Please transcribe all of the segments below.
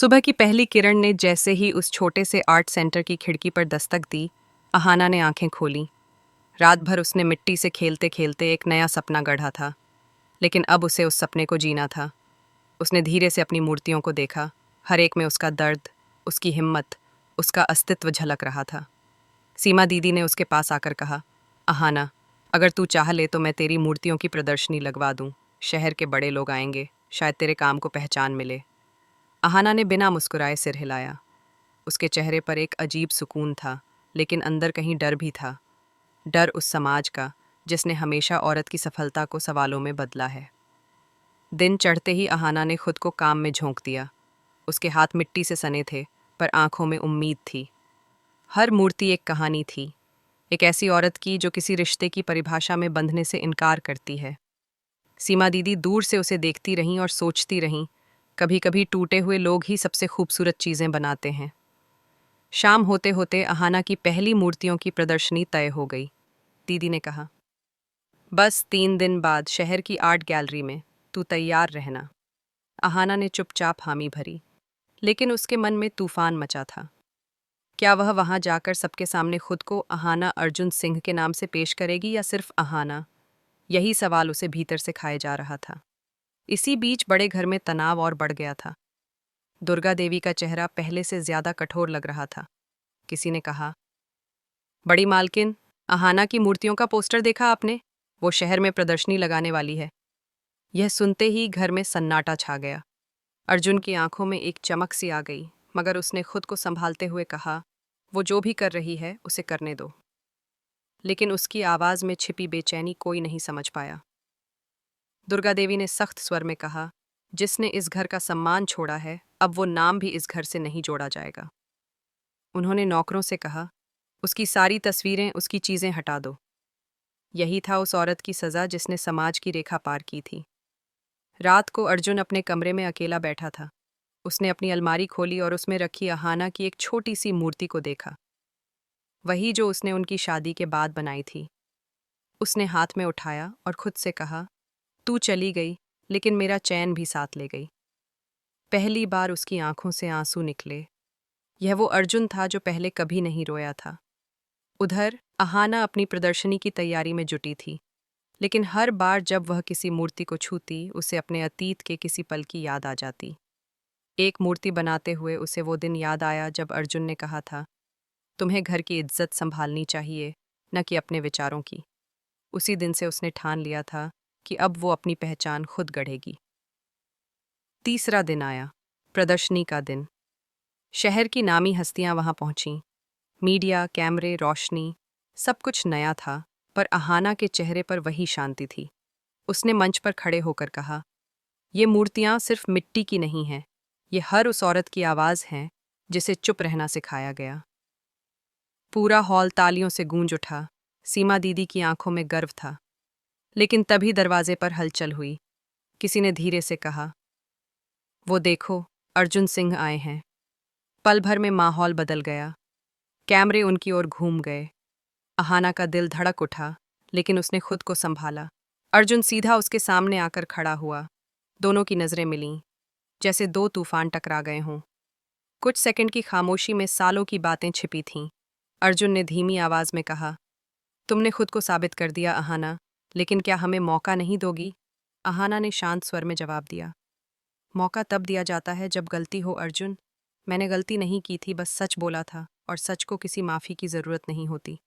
सुबह की पहली किरण ने जैसे ही उस छोटे से आर्ट सेंटर की खिड़की पर दस्तक दी, अहाना ने आंखें खोलीं। रात भर उसने मिट्टी से खेलते खेलते एक नया सपना गढ़ा था, लेकिन अब उसे उस सपने को जीना था। उसने धीरे से अपनी मूर्तियों को देखा, हर एक में उसका दर्द, उसकी हिम्मत, उसका अस्तित्व झलक रहा था। सीमा दीदी ने उसके पास आकर कहा, अहाना, अगर तू चाह ले तो मैं तेरी मूर्तियों की प्रदर्शनी लगवा दूं। शहर के बड़े लोग आएंगे, शायद तेरे काम को पहचान मिले। अहाना ने बिना मुस्कुराए सिर हिलाया। उसके चेहरे पर एक अजीब सुकून था, लेकिन अंदर कहीं डर भी था। डर उस समाज का जिसने हमेशा औरत की सफलता को सवालों में बदला है। दिन चढ़ते ही अहाना ने खुद को काम में झोंक दिया। उसके हाथ मिट्टी से सने थे, पर आंखों में उम्मीद थी। हर मूर्ति एक कहानी थी, एक ऐसी औरत की जो किसी रिश्ते की परिभाषा में बंधने से इनकार करती है। सीमा दीदी दूर से उसे देखती रहीं और सोचती रहीं, कभी कभी टूटे हुए लोग ही सबसे खूबसूरत चीज़ें बनाते हैं। शाम होते होते अहाना की पहली मूर्तियों की प्रदर्शनी तय हो गई। दीदी ने कहा, बस 3 दिन बाद शहर की आर्ट गैलरी में, तू तैयार रहना। अहाना ने चुपचाप हामी भरी, लेकिन उसके मन में तूफान मचा था। क्या वह वहां जाकर सबके सामने खुद को अहाना अर्जुन सिंह के नाम से पेश करेगी या सिर्फ अहाना? यही सवाल उसे भीतर से खाए जा रहा था। इसी बीच बड़े घर में तनाव और बढ़ गया था। दुर्गा देवी का चेहरा पहले से ज्यादा कठोर लग रहा था। किसी ने कहा, बड़ी मालकिन, अहाना की मूर्तियों का पोस्टर देखा आपने? वो शहर में प्रदर्शनी लगाने वाली है। यह सुनते ही घर में सन्नाटा छा गया। अर्जुन की आंखों में एक चमक सी आ गई, मगर उसने खुद को संभालते हुए कहा, वो जो भी कर रही है उसे करने दो। लेकिन उसकी आवाज में छिपी बेचैनी कोई नहीं समझ पाया। दुर्गा देवी ने सख्त स्वर में कहा, जिसने इस घर का सम्मान छोड़ा है, अब वो नाम भी इस घर से नहीं जोड़ा जाएगा। उन्होंने नौकरों से कहा, उसकी सारी तस्वीरें, उसकी चीजें हटा दो। यही था उस औरत की सजा जिसने समाज की रेखा पार की थी। रात को अर्जुन अपने कमरे में अकेला बैठा था। उसने अपनी अलमारी खोली और उसमें रखी अहाना की एक छोटी सी मूर्ति को देखा, वही जो उसने उनकी शादी के बाद बनाई थी। उसने हाथ में उठाया और खुद से कहा, तू चली गई, लेकिन मेरा चैन भी साथ ले गई। पहली बार उसकी आंखों से आंसू निकले। यह वो अर्जुन था जो पहले कभी नहीं रोया था। उधर अहाना अपनी प्रदर्शनी की तैयारी में जुटी थी, लेकिन हर बार जब वह किसी मूर्ति को छूती, उसे अपने अतीत के किसी पल की याद आ जाती। एक मूर्ति बनाते हुए उसे वो दिन याद आया जब अर्जुन ने कहा था, तुम्हें घर की इज्जत संभालनी चाहिए, न कि अपने विचारों की। उसी दिन से उसने ठान लिया था कि अब वो अपनी पहचान खुद गढ़ेगी। तीसरा दिन आया, प्रदर्शनी का दिन। शहर की नामी हस्तियां वहां पहुंचीं। मीडिया, कैमरे, रोशनी, सब कुछ नया था, पर अहाना के चेहरे पर वही शांति थी। उसने मंच पर खड़े होकर कहा, ये मूर्तियां सिर्फ मिट्टी की नहीं हैं, ये हर उस औरत की आवाज़ हैं जिसे चुप रहना सिखाया गया। पूरा हॉल तालियों से गूंज उठा। सीमा दीदी की आंखों में गर्व था। लेकिन तभी दरवाजे पर हलचल हुई। किसी ने धीरे से कहा, वो देखो, अर्जुन सिंह आए हैं। पल भर में माहौल बदल गया। कैमरे उनकी ओर घूम गए। अहाना का दिल धड़क उठा, लेकिन उसने खुद को संभाला। अर्जुन सीधा उसके सामने आकर खड़ा हुआ। दोनों की नजरें मिलीं, जैसे दो तूफान टकरा गए हों। कुछ सेकंड की खामोशी में सालों की बातें छिपी थीं। अर्जुन ने धीमी आवाज में कहा, तुमने खुद को साबित कर दिया अहाना, लेकिन क्या हमें मौका नहीं दोगी? अहाना ने शांत स्वर में जवाब दिया, मौका तब दिया जाता है जब गलती हो अर्जुन। मैंने गलती नहीं की थी, बस सच बोला था, और सच को किसी माफी की जरूरत नहीं होती।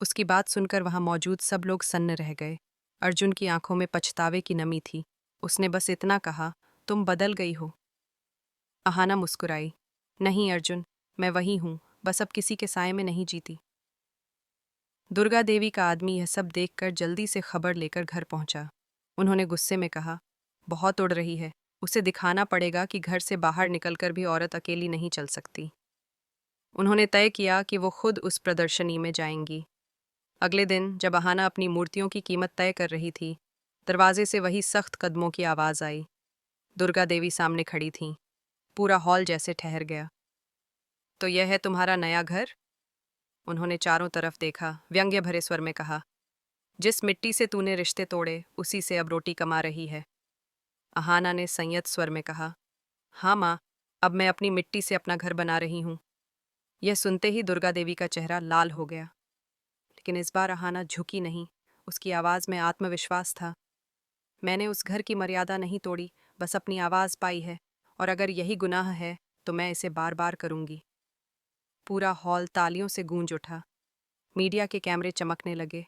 उसकी बात सुनकर वहां मौजूद सब लोग सन्न रह गए। अर्जुन की आंखों में पछतावे की नमी थी। उसने बस इतना कहा, तुम बदल गई हो। अहाना मुस्कुराई, नहीं अर्जुन, मैं वही हूं, बस अब किसी के साए में नहीं जीती। दुर्गा देवी का आदमी यह सब देखकर जल्दी से खबर लेकर घर पहुंचा। उन्होंने गुस्से में कहा, बहुत उड़ रही है, उसे दिखाना पड़ेगा कि घर से बाहर निकलकर भी औरत अकेली नहीं चल सकती। उन्होंने तय किया कि वो खुद उस प्रदर्शनी में जाएंगी। अगले दिन जब अहाना अपनी मूर्तियों की कीमत तय कर रही थी, दरवाजे से वही सख्त कदमों की आवाज़ आई। दुर्गा देवी सामने खड़ी थीं। पूरा हॉल जैसे ठहर गया। तो यह है तुम्हारा नया घर? उन्होंने चारों तरफ देखा, व्यंग्य भरे स्वर में कहा, जिस मिट्टी से तूने रिश्ते तोड़े, उसी से अब रोटी कमा रही है। अहाना ने संयत स्वर में कहा, हाँ माँ, अब मैं अपनी मिट्टी से अपना घर बना रही हूँ। यह सुनते ही दुर्गा देवी का चेहरा लाल हो गया। लेकिन इस बार अहाना झुकी नहीं। उसकी आवाज़ में आत्मविश्वास था। मैंने उस घर की मर्यादा नहीं तोड़ी, बस अपनी आवाज़ पाई है, और अगर यही गुनाह है तो मैं इसे बार बार करूँगी। पूरा हॉल तालियों से गूंज उठा। मीडिया के कैमरे चमकने लगे।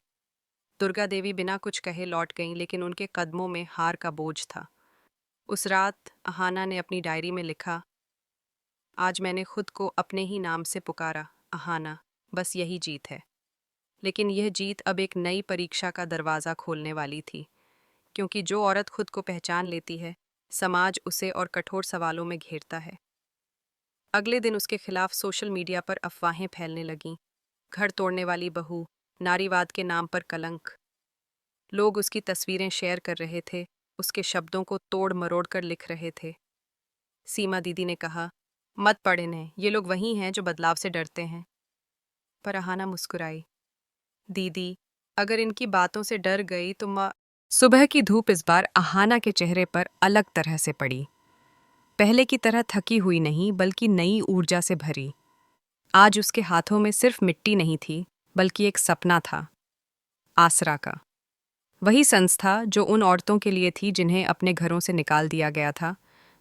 दुर्गा देवी बिना कुछ कहे लौट गईं, लेकिन उनके कदमों में हार का बोझ था। उस रात अहाना ने अपनी डायरी में लिखा, आज मैंने खुद को अपने ही नाम से पुकारा, अहाना, बस यही जीत है। लेकिन यह जीत अब एक नई परीक्षा का दरवाज़ा खोलने वाली थी, क्योंकि जो औरत खुद को पहचान लेती है, समाज उसे और कठोर सवालों में घेरता है। अगले दिन उसके खिलाफ सोशल मीडिया पर अफवाहें फैलने लगीं। घर तोड़ने वाली बहू, नारीवाद के नाम पर कलंक। लोग उसकी तस्वीरें शेयर कर रहे थे, उसके शब्दों को तोड़ मरोड़ कर लिख रहे थे। सीमा दीदी ने कहा, मत पढ़ इन्हें, ये लोग वही हैं जो बदलाव से डरते हैं। पर अहाना मुस्कुराई। दीदी, अगर इनकी बातों से डर गई तो सुबह की धूप इस बार अहाना के चेहरे पर अलग तरह से पड़ी। पहले की तरह थकी हुई नहीं, बल्कि नई ऊर्जा से भरी। आज उसके हाथों में सिर्फ मिट्टी नहीं थी, बल्कि एक सपना था, आसरा का। वही संस्था जो उन औरतों के लिए थी जिन्हें अपने घरों से निकाल दिया गया था,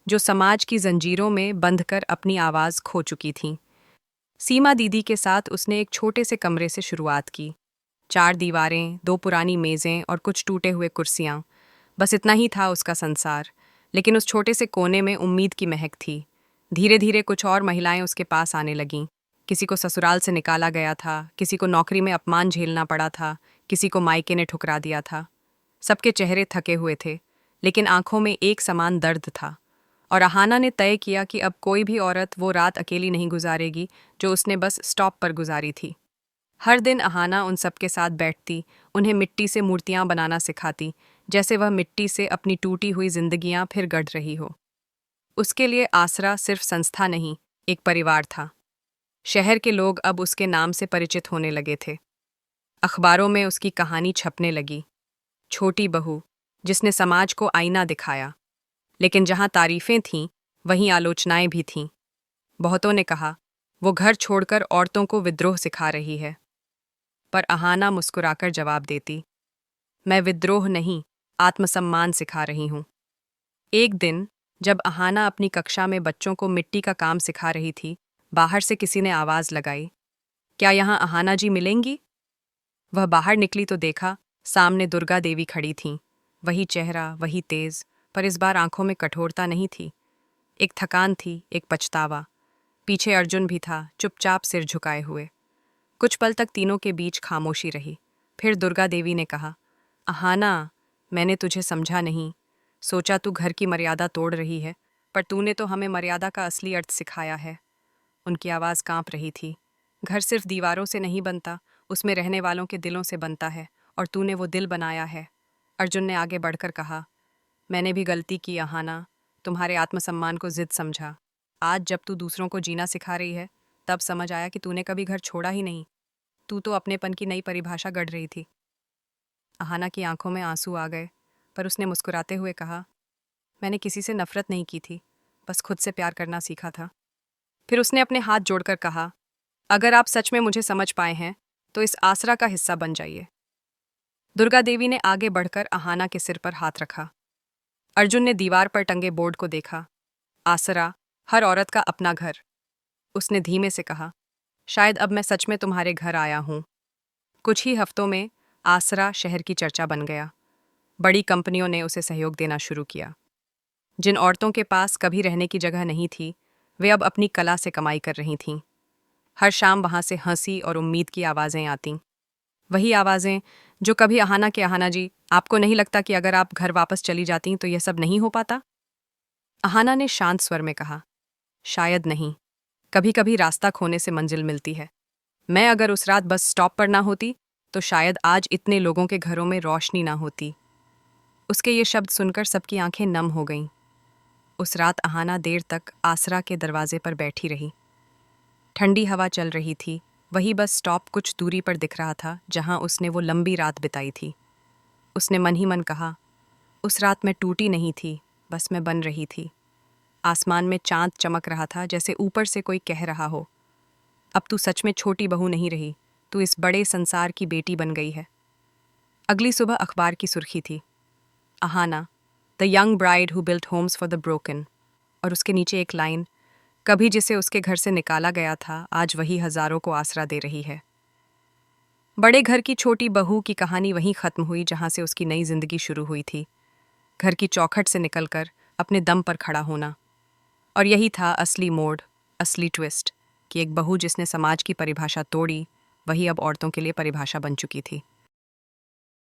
जो समाज की जंजीरों में बंधकर अपनी आवाज़ खो चुकी थीं। सीमा दीदी के साथ उसने एक छोटे से कमरे से शुरुआत की। 4 दीवारें, 2 पुरानी मेज़ें और कुछ टूटे हुए कुर्सियाँ। बस इतना ही था उसका संसार। लेकिन उस छोटे से कोने में उम्मीद की महक थी। धीरे धीरे कुछ और महिलाएं उसके पास आने लगीं। किसी को ससुराल से निकाला गया था, किसी को नौकरी में अपमान झेलना पड़ा था, किसी को मायके ने ठुकरा दिया था। सबके चेहरे थके हुए थे, लेकिन आंखों में एक समान दर्द था। और अहाना ने तय किया कि अब कोई भी औरत वो रात अकेली नहीं गुजारेगी जो उसने बस स्टॉप पर गुजारी थी। हर दिन अहाना उन सबके साथ बैठती, उन्हें मिट्टी से मूर्तियां बनाना सिखाती, जैसे वह मिट्टी से अपनी टूटी हुई जिंदगियां फिर गढ़ रही हो। उसके लिए आसरा सिर्फ संस्था नहीं, एक परिवार था। शहर के लोग अब उसके नाम से परिचित होने लगे थे। अखबारों में उसकी कहानी छपने लगी, छोटी बहू जिसने समाज को आईना दिखाया। लेकिन जहां तारीफें थीं, वहीं आलोचनाएं भी थीं। बहुतों ने कहा, वो घर छोड़कर औरतों को विद्रोह सिखा रही है। पर अहाना मुस्कुराकर जवाब देती, मैं विद्रोह नहीं, आत्मसम्मान सिखा रही हूँ। एक दिन जब अहाना अपनी कक्षा में बच्चों को मिट्टी का काम सिखा रही थी, बाहर से किसी ने आवाज़ लगाई, क्या यहाँ अहाना जी मिलेंगी? वह बाहर निकली तो देखा, सामने दुर्गा देवी खड़ी थीं। वही चेहरा, वही तेज, पर इस बार आंखों में कठोरता नहीं थी। एक थकान थी, एक पछतावा। पीछे अर्जुन भी था, चुपचाप सिर झुकाए हुए। कुछ पल तक तीनों के बीच खामोशी रही। फिर दुर्गा देवी ने कहा, अहाना, मैंने तुझे समझा नहीं। सोचा तू घर की मर्यादा तोड़ रही है, पर तूने तो हमें मर्यादा का असली अर्थ सिखाया है। उनकी आवाज़ कांप रही थी। घर सिर्फ दीवारों से नहीं बनता, उसमें रहने वालों के दिलों से बनता है, और तूने वो दिल बनाया है। अर्जुन ने आगे बढ़कर कहा, मैंने भी गलती की अहाना, तुम्हारे आत्मसम्मान को जिद समझा। आज जब तू दूसरों को जीना सिखा रही है, तब समझ आया कि तूने कभी घर छोड़ा ही नहीं। तू तो अपनेपन की नई परिभाषा गढ़ रही थी। अहाना की आंखों में आंसू आ गए, पर उसने मुस्कुराते हुए कहा, मैंने किसी से नफरत नहीं की थी, बस खुद से प्यार करना सीखा था। फिर उसने अपने हाथ जोड़कर कहा, अगर आप सच में मुझे समझ पाए हैं, तो इस आसरा का हिस्सा बन जाइए। दुर्गा देवी ने आगे बढ़कर अहाना के सिर पर हाथ रखा। अर्जुन ने दीवार पर टंगे बोर्ड को देखा, आसरा, हर औरत का अपना घर। उसने धीमे से कहा, शायद अब मैं सच में तुम्हारे घर आया हूँ। कुछ ही हफ्तों में आसरा शहर की चर्चा बन गया। बड़ी कंपनियों ने उसे सहयोग देना शुरू किया। जिन औरतों के पास कभी रहने की जगह नहीं थी, वे अब अपनी कला से कमाई कर रही थीं। हर शाम वहां से हंसी और उम्मीद की आवाज़ें आतीं। वही आवाज़ें जो कभी अहाना के, अहाना जी, आपको नहीं लगता कि अगर आप घर वापस चली जाती तो यह सब नहीं हो पाता? अहाना ने शांत स्वर में कहा, शायद नहीं। कभी कभी रास्ता खोने से मंजिल मिलती है। मैं अगर उस रात बस स्टॉप पर ना होती, तो शायद आज इतने लोगों के घरों में रोशनी ना होती। उसके ये शब्द सुनकर सबकी आंखें नम हो गईं। उस रात अहाना देर तक आसरा के दरवाजे पर बैठी रही। ठंडी हवा चल रही थी। वही बस स्टॉप कुछ दूरी पर दिख रहा था, जहां उसने वो लंबी रात बिताई थी। उसने मन ही मन कहा, उस रात मैं टूटी नहीं थी, बस मैं बन रही थी। आसमान में चांद चमक रहा था, जैसे ऊपर से कोई कह रहा हो, अब तू सच में छोटी बहू नहीं रही, तू इस बड़े संसार की बेटी बन गई है। अगली सुबह अखबार की सुर्खी थी, Ahana, the young bride who built Holmes for the broken, और उसके नीचे एक लाइन, कभी जिसे उसके घर से निकाला गया था, आज वही हजारों को आसरा दे रही है। बड़े घर की छोटी बहू की कहानी वहीं खत्म हुई जहां से उसकी नई जिंदगी शुरू हुई थी, घर की चौखट से निकलकर अपने दम पर खड़ा होना। और यही था असली मोड़, असली ट्विस्ट, कि एक बहू जिसने समाज की परिभाषा तोड़ी, वही अब औरतों के लिए परिभाषा बन चुकी थी।